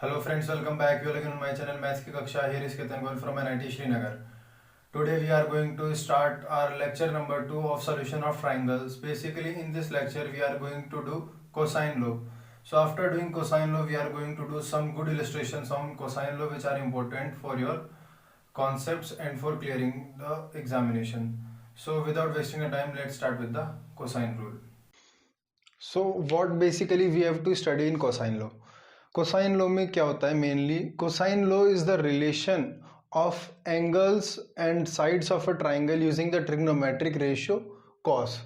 Hello friends, welcome back. You are again on my channel Maths की कक्षा. Here is Ketan Goel from NIT Srinagar. Today we are going to start our lecture number 2 of solution of triangles. Basically in this lecture we are going to do cosine law. So after doing cosine law we are going to do some good illustrations on cosine law which are important for your concepts and for clearing the examination. So without wasting the time, let's start with the cosine rule. So what basically we have to study in cosine law? Cosine law में क्या होता है mainly? Cosine law is the relation of angles and sides of a triangle using the trigonometric ratio cos.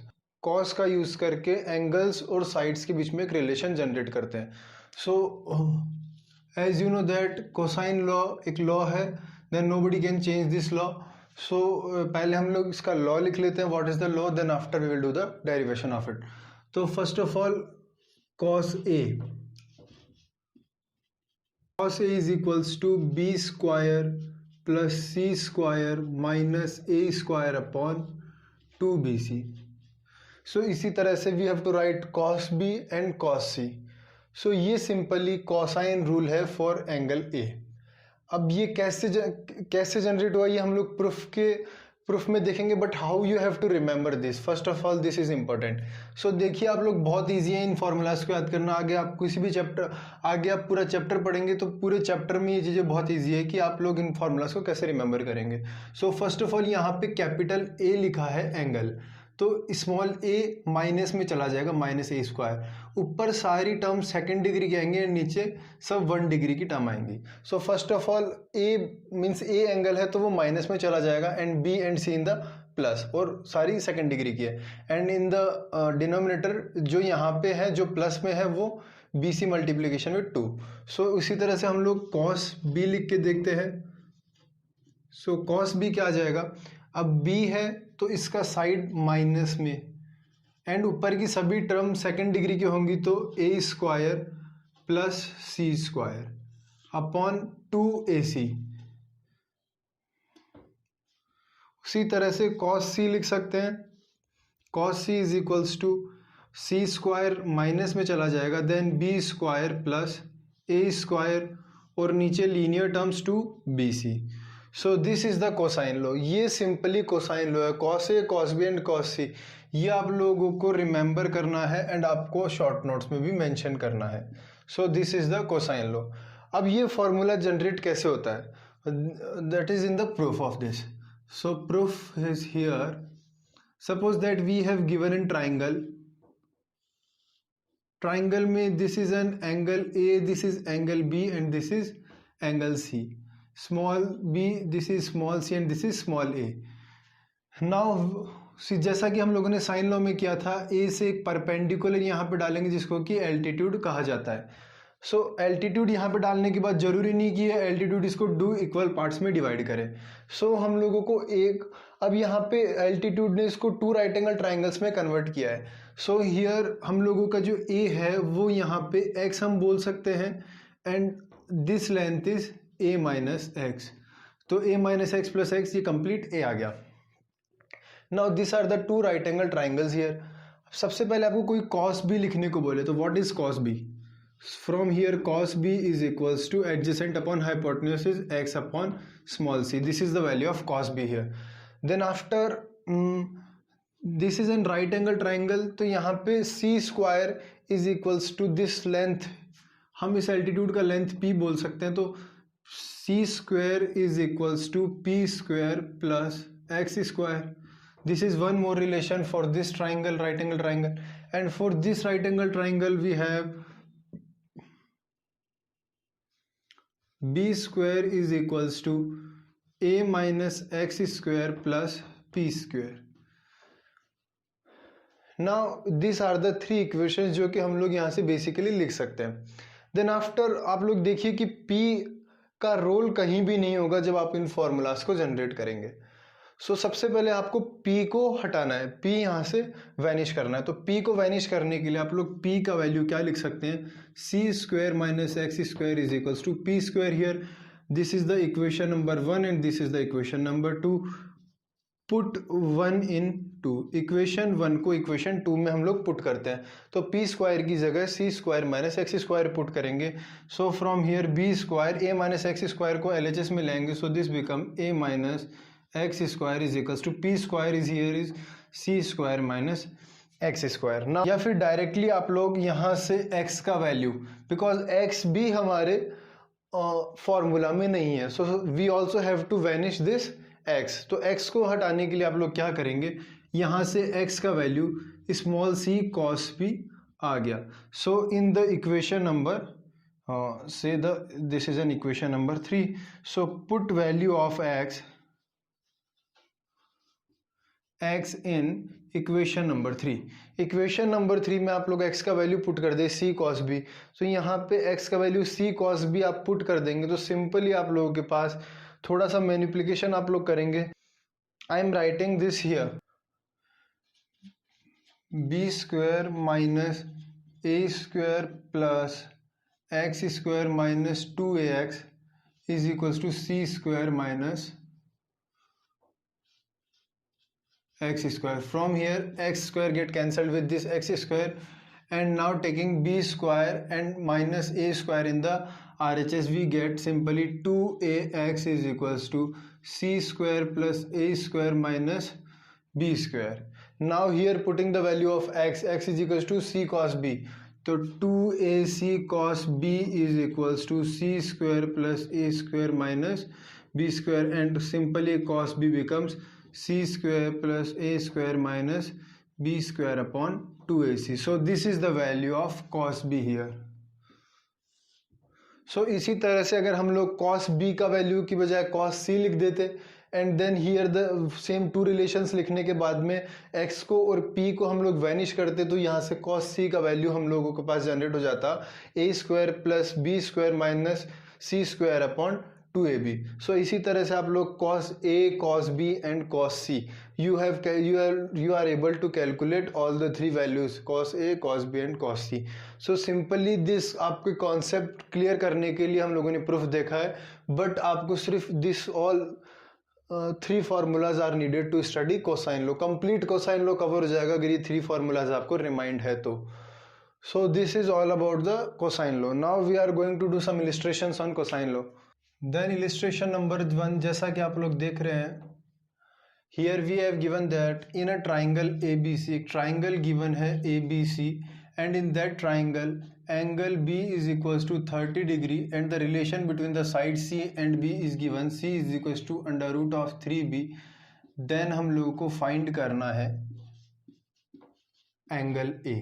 Cos का use करके angles और sides के बीच में एक रिलेशन जनरेट करते हैं. So as you know that cosine law एक लॉ है, then nobody can change this law. So पहले हम लोग इसका लॉ लिख लेते हैं, what is the law, then after we will do the derivation of it. तो first of all cos A, cos A is equals to b square plus c square minus a square upon 2bc. So इसी तरह से we have to write cos b and cos c. So ये simply cosine rule है for angle A. अब ये कैसे generate हुआ ये हम लोग प्रूफ में देखेंगे, but how you have to remember this. First of all this is important. So देखिए आप लोग, बहुत ईजी है इन फॉर्मूलाज को याद करना. आगे आप किसी भी आगे आप पूरा चैप्टर पढ़ेंगे तो पूरे चैप्टर में ये चीज़ें बहुत ईजी है कि आप लोग इन फॉर्मूलाज को कैसे रिमेंबर करेंगे. सो फर्स्ट ऑफ ऑल यहाँ पे कैपिटल ए लिखा है एंगल, तो स्मॉल ए माइनस में चला जाएगा, माइनस ए स्क्वायर. ऊपर सारी टर्म सेकंड डिग्री की आएंगे, नीचे सब 1 डिग्री की टर्म आएंगी. So first of all A means A angle है तो वो माइनस में चला जाएगा, and B and C in the plus, और सारी सेकंड डिग्री की है. एंड इन द डिनोमिनेटर जो यहाँ पे है, जो प्लस में है, वो बी सी मल्टीप्लीकेशन विथ 2. सो इसी तरह से हम लोग कॉस बी लिख के देखते हैं. सो कॉस बी क्या आ जाएगा? अब बी है तो इसका साइड माइनस में, एंड ऊपर की सभी टर्म सेकंड डिग्री की होंगी, तो A square plus C square upon 2ac. उसी तरह से कॉस सी लिख सकते हैं. Cos C is equals to C square minus में चला जाएगा, then B square plus A square, और नीचे linear terms two B C. So this is the cosine law. ये सिंपली कोसाइन लॉ है. Cos A, cos B and cos C, ये आप लोगों को रिमेंबर करना है एंड आपको शॉर्ट नोट्स में भी मेंशन करना है. So this is the cosine law. अब ये फॉर्मूला जनरेट कैसे होता है, that is in the proof of this. So proof is here. Suppose that we have given in triangle में this is an angle A, this is angle B and this is angle C. Small B, this is small C and this is small A. Now जैसा कि हम लोगों ने sign law में किया था, ए से एक परपेंडिकुलर यहाँ पे डालेंगे जिसको कि एल्टीट्यूड कहा जाता है. सो एल्टीट्यूड यहाँ पे डालने के बाद जरूरी नहीं कि एल्टीट्यूड इसको 2 इक्वल पार्ट्स में डिवाइड करे. सो हम लोगों को अब यहाँ पे एल्टीट्यूड ने इसको 2 राइट एंगल ट्राइंगल्स में कन्वर्ट किया है. सो हियर हम लोगों का जो ए है वो यहाँ पे एक्स हम बोल सकते हैं, and this length is a minus X. तो a minus X plus X, ये कंप्लीट a आ गया. Now this are the 2 right angle triangles here. सबसे पहले आपको कोई cos b लिखने को बोले तो what is cos b? From here cos b is equals to adjacent upon hypotenuse is x upon small c. This is the value of cos b हियर. Then after this is an right angle triangle, तो यहाँ पे c square is equals to this length, हम इस altitude का length p बोल सकते हैं. तो c square is equals to p square plus x square. This is one more relation for this triangle, right angle triangle, and for this right angle triangle we have b square is equals to a minus x square plus p square. Now these are the 3 equations जो कि हम लोग यहाँ से basically लिख सकते हैं. Then after आप लोग देखिए कि p का रोल कहीं भी नहीं होगा जब आप इन फॉर्मूलाज को जनरेट करेंगे. सो सबसे पहले आपको p को हटाना है, p यहाँ से वैनिश करना है. तो p को वैनिश करने के लिए आप लोग p का वैल्यू क्या लिख सकते हैं? c square minus X square is equals to p square. Here this is the equation number 1 and this is the equation number 2. Put 1 in 2, equation 1 को इक्वेशन 2 में हम लोग पुट करते हैं, तो पी स्क्वायर की जगह C square minus X square put करेंगे. So from here B square A minus X square को LHS में लेंगे, so this become A minus X square is equals to P square is here is C square minus X square ना. या फिर directly आप लोग यहाँ से x का वैल्यू, बिकॉज x भी हमारे फॉर्मूला में नहीं है, so we also have to vanish this x. तो x को हटाने के लिए आप लोग क्या करेंगे, यहाँ से x का value small c cos b आ गया. So in the equation number say this is an equation number 3, so put value of x in equation number 3. Equation number 3 में आप लोग x का वैल्यू पुट कर दे c cos b. तो यहाँ पे x का वैल्यू c cos b आप पुट कर देंगे, तो सिंपली आप लोगों के पास थोड़ा सा मैनिपुलेशन आप लोग करेंगे. I am writing this here, b square minus a square plus X square minus 2ax is equals to c square minus x square. From here x square get cancelled with this x square, and now taking b square and minus a square in the RHS, we get simply 2ax is equals to c square plus a square minus b square. Now here putting the value of x is equals to c cos b, so 2ac cos b is equals to c square plus a square minus b square, and simply cos b becomes c square plus a square minus b square upon 2ac. So this is the value of cos b here. So इसी तरह से अगर हम लोग cos b का value की बजाय cos c लिख देते, and then here the same two relations लिखने के बाद में x को और p को हम लोग वैनिश करते, तो यहाँ से cos c का वैल्यू हम लोगों के पास जनरेट हो जाता a square plus b square minus c square upon 2ab. सो इसी तरह से आप लोग cos a, cos b and cos c you are able to calculate all the three values cos a, cos b and cos c. So simply this आपके concept clear करने के लिए हम लोगों ने प्रूफ देखा है, बट आपको सिर्फ this all 3 formulas are needed to study cosine law. Complete cosine law cover हो जाएगा अगर ये 3 फार्मूलाज आपको रिमाइंड है तो. So this is all about the cosine law. Now we are going to do some illustrations on cosine law. Then illustration number 1, जैसा कि आप लोग देख रहे हैं, here we have given that in a triangle ABC, एक triangle given है ABC, and in that triangle angle B is equals to 30 degree, and the relation between the side C and B is given, C is equals to under root of 3B. Then हम लोगों को find करना है angle A.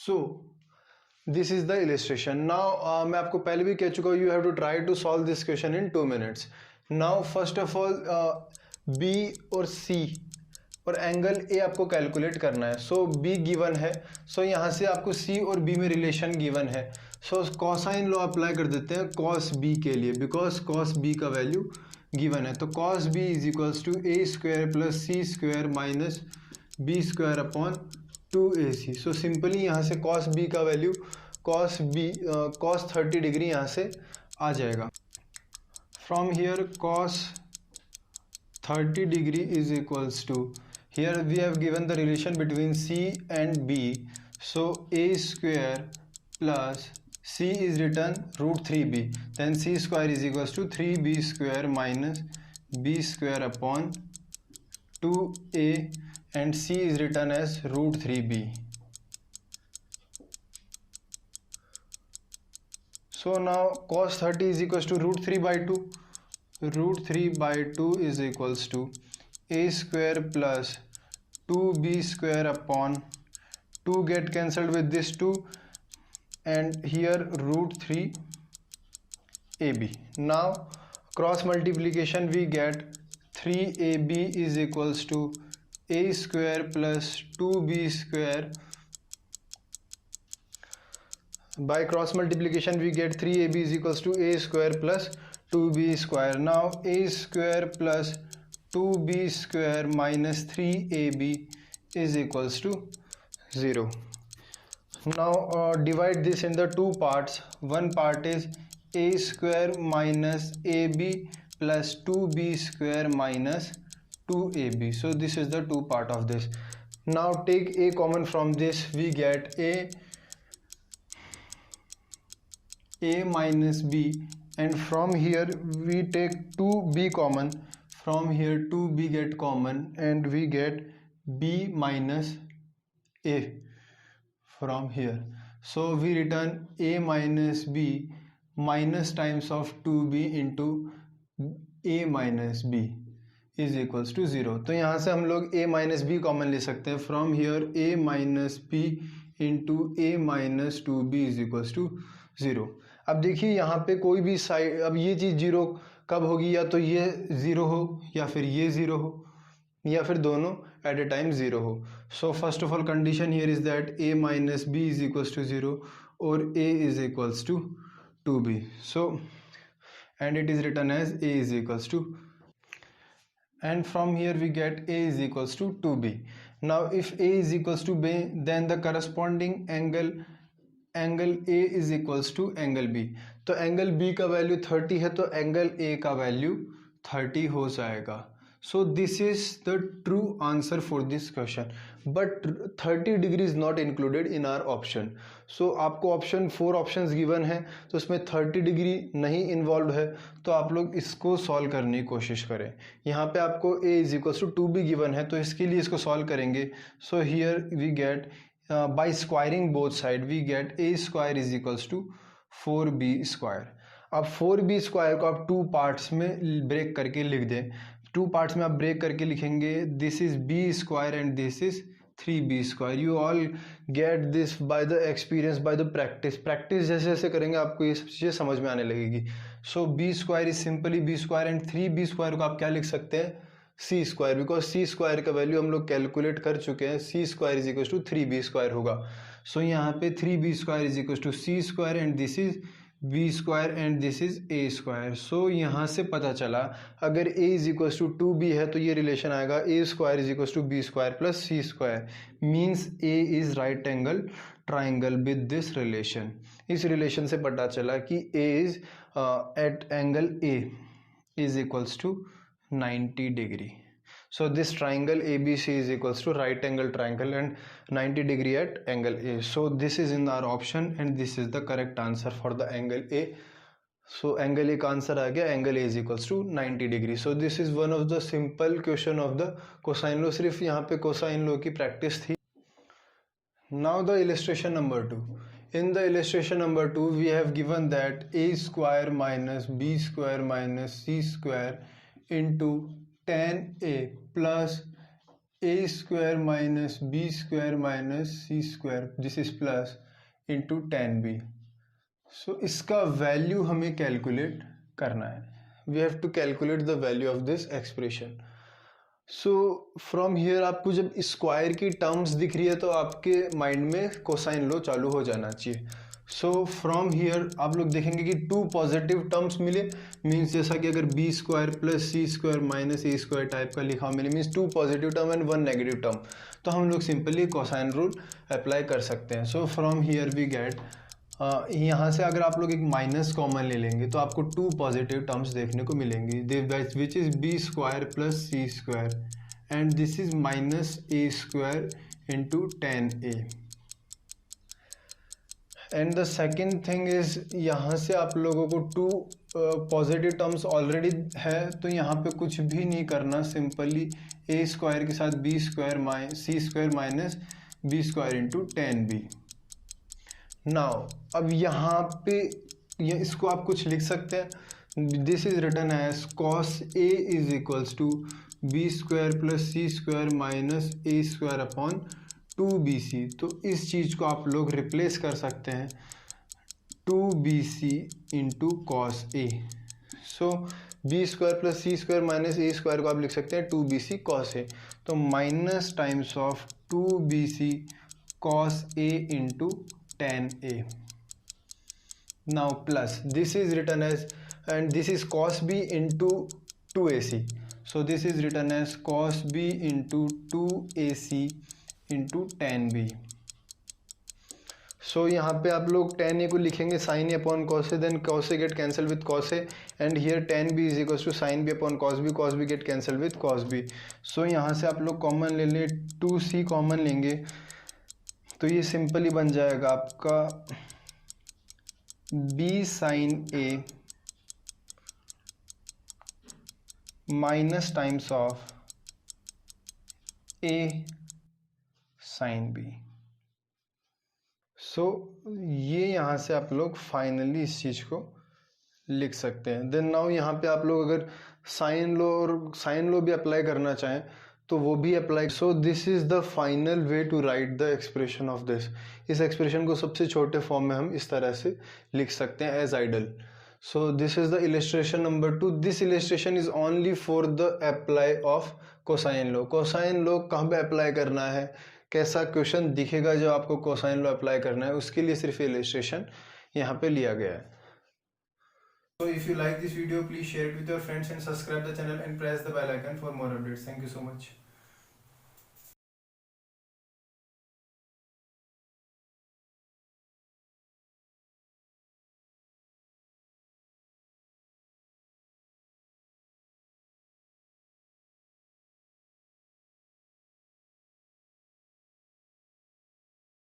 So this is the illustration. Now मैं आपको पहले भी कह चुका हूँ, you have to try to solve this question in 2 minutes. Now first of all B और C और एंगल A आपको कैलकुलेट करना है. सो B गिवन है, सो यहाँ से आपको C और B में रिलेशन गिवन है. सो कॉसाइन लॉ अप्लाई कर देते हैं cos B के लिए, बिकॉज cos B का वैल्यू गिवन है. तो cos B is equals to a square plus c square minus b square upon 2ac. So simply यहाँ से cos b का वैल्यू cos 30 डिग्री यहाँ से आ जाएगा. From here cos 30 degree is equals to, here we have given the relation between c and b, so a square plus c is written root 3b, then c square is equals to 3b square minus b square upon 2a, and c is written as root 3b. So now cos 30 is equals to root 3 by 2. Root 3 by 2 is equals to a square plus 2b square upon 2 get cancelled with this 2, and here root 3 ab. Now cross multiplication we get 3ab is equals to a square plus 2b square. By cross multiplication we get 3ab is equals to a square plus 2b square. Now a square plus 2b square minus 3ab is equals to 0. Now divide this in the 2 parts. One part is a square minus ab plus 2b square minus 2ab. So this is the two part of this. Now take a common from this, we get a minus b, and from here we take 2b common, from here 2b get common and we get b minus a from here. So we return a minus b minus times of 2b into a minus b is equals to 0. तो यहाँ से हम लोग a minus B common ले सकते हैं. From here a minus B into a minus 2b is equals to 0. अब देखिए यहाँ पे कोई भी साइड, अब ये चीज़ 0 कब होगी, या तो ये 0 हो या फिर ये 0 हो या फिर दोनों एट ए टाइम 0 हो. So first of all condition here is that a minus B is equals to 0 और a is equals to 2b. So and it is written as a is equals to, and from here we get a is equals to 2b. Now if a is equals to b, then the corresponding angle a is equals to angle b. तो angle b का value 30 है तो angle a का value 30 हो जाएगा. So this is the true answer for this question, but 30 degree is not included in our option. So आपको option 4 options given है तो उसमें 30 डिग्री नहीं इन्वॉल्व है, तो आप लोग इसको सॉल्व करने की कोशिश करें. यहाँ पे आपको a is equals to 2b given है तो इसके लिए इसको सॉल्व करेंगे. So here we get by squaring both side we get a square is equals to 4b square. अब 4b स्क्वायर को आप 2 पार्ट्स में ब्रेक करके लिख दें. 2 पार्ट्स में आप ब्रेक करके लिखेंगे this is b square and this is 3b square. You all get this by the experience, by the practice जैसे जैसे करेंगे आपको ये चीज़ें समझ में आने लगेगी. So b square is simply b square and 3b square को आप क्या लिख सकते हैं, c square, because c square का वैल्यू हम लोग कैलकुलेट कर चुके हैं. c square is equal to 3b square होगा. सो यहाँ पे 3b square is equal to c square and this is b square and this is a square. सो यहाँ से पता चला अगर a is equal to 2b है तो ये रिलेशन आएगा a square is equal to b square plus c square, means a is right angle triangle with this relation. इस रिलेशन से पता चला कि a is at angle a is equals to 90 degree. So this triangle ABC is equals to right angle triangle and 90 degree at angle A. So this is in our option and this is the correct answer for the angle A. So angle A का answer आ गया, angle A is equals to 90 degree. So this is one of the simple question of the cosine law. सिर्फ यहाँ पे cosine law की practice थी. Now the illustration number 2. In the illustration number 2 we have given that a square minus b square minus c square into tan a plus a square minus b square minus c square, this is plus into tan b. So इसका value हमें calculate करना है. We have to calculate the value of this expression. So from here आपको जब square की terms दिख रही है तो आपके माइंड में कोसाइन लो चालू हो जाना चाहिए. सो फ्रॉम हियर आप लोग देखेंगे कि 2 पॉजिटिव टर्म्स मिले, मीन्स जैसा कि अगर b square plus C square minus A square type का लिखा मिले, means 2 positive term and 1 negative term, तो हम लोग सिंपली कोसाइन रूल अप्लाई कर सकते हैं. So from here we get, यहाँ से अगर आप लोग एक माइनस कॉमन ले लेंगे तो आपको 2 पॉजिटिव टर्म्स देखने को मिलेंगी, which is b square plus C square and this is minus A square into tan a. And the second thing is यहाँ से आप लोगों को 2 पॉजिटिव टर्म्स ऑलरेडी है तो यहाँ पे कुछ भी नहीं करना, सिंपली a स्क्वायर के साथ b square C square minus b square into tan b. Now अब यहाँ पे इसको आप कुछ लिख सकते हैं. This is written as cos a is equals to b square plus C square minus a square upon 2bc. तो इस चीज़ को आप लोग रिप्लेस कर सकते हैं 2bc into cos A. So b square plus C square minus A square को आप लिख सकते हैं 2bc कॉस ए. तो minus times of 2bc cos A into tan a. Now plus this is written as, and this is cos b into 2ac. So this is written as cos b into 2ac into tan b. सो यहाँ पे आप लोग tan a को लिखेंगे sin a upon cos a, then cos a get cancel with cos a, and here tan b is equal to sin b upon cos b get cancel with cos b. सो यहाँ से आप लोग common ले लें, 2c common लेंगे तो ये simply बन जाएगा आपका b sin a minus times of a sin b. सो ये यहाँ से आप लोग फाइनली इस चीज़ को लिख सकते हैं. देन नाउ यहाँ पे आप लोग अगर साइन लो और साइन लो भी अप्लाई करना चाहें तो वो भी apply. So this is the final way to write the expression of this. इस एक्सप्रेशन को सबसे छोटे फॉर्म में हम इस तरह से लिख सकते हैं as ideal. So this is the illustration number 2. This illustration is only for the apply of cosine law. Cosine law कहाँ पे अप्लाई करना है, कैसा क्वेश्चन दिखेगा जो आपको कोसाइन लो अप्लाई करना है, उसके लिए सिर्फ इलिस्ट्रेशन यहाँ पे लिया गया है. So if you like this video, please share it with your friends and subscribe the channel and press the bell icon for more updates. Thank you so much.